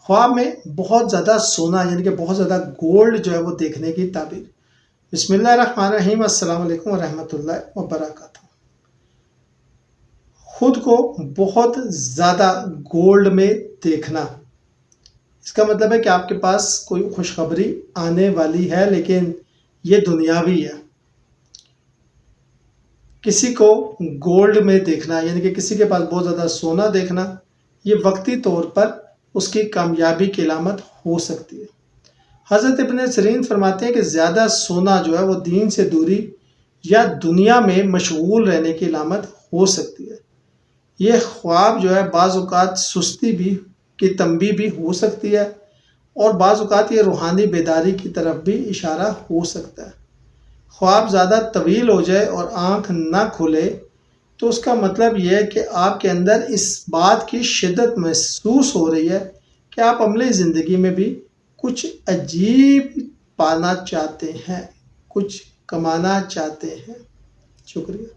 خواب میں بہت زیادہ سونا یعنی کہ بہت زیادہ گولڈ جو ہے وہ دیکھنے کی تعبیر۔ بسم اللہ الرحمن الرحیم، السلام علیکم ورحمۃ اللہ وبرکاتہ۔ خود کو بہت زیادہ گولڈ میں دیکھنا، اس کا مطلب ہے کہ آپ کے پاس کوئی خوشخبری آنے والی ہے، لیکن یہ دنیاوی ہے۔ کسی کو گولڈ میں دیکھنا یعنی کہ کسی کے پاس بہت زیادہ سونا دیکھنا، یہ وقتی طور پر اس کی کامیابی کی علامت ہو سکتی ہے۔ حضرت ابن سیرین فرماتے ہیں کہ زیادہ سونا جو ہے وہ دین سے دوری یا دنیا میں مشغول رہنے کی علامت ہو سکتی ہے۔ یہ خواب جو ہے بعض اوقات سستی بھی کی تنبیہ بھی ہو سکتی ہے، اور بعض اوقات یہ روحانی بیداری کی طرف بھی اشارہ ہو سکتا ہے۔ خواب زیادہ طویل ہو جائے اور آنکھ نہ کھلے تو اس کا مطلب یہ ہے کہ آپ کے اندر اس بات کی شدت محسوس ہو رہی ہے کہ آپ عملی زندگی میں بھی کچھ عجیب پانا چاہتے ہیں، کچھ کمانا چاہتے ہیں۔ شکریہ۔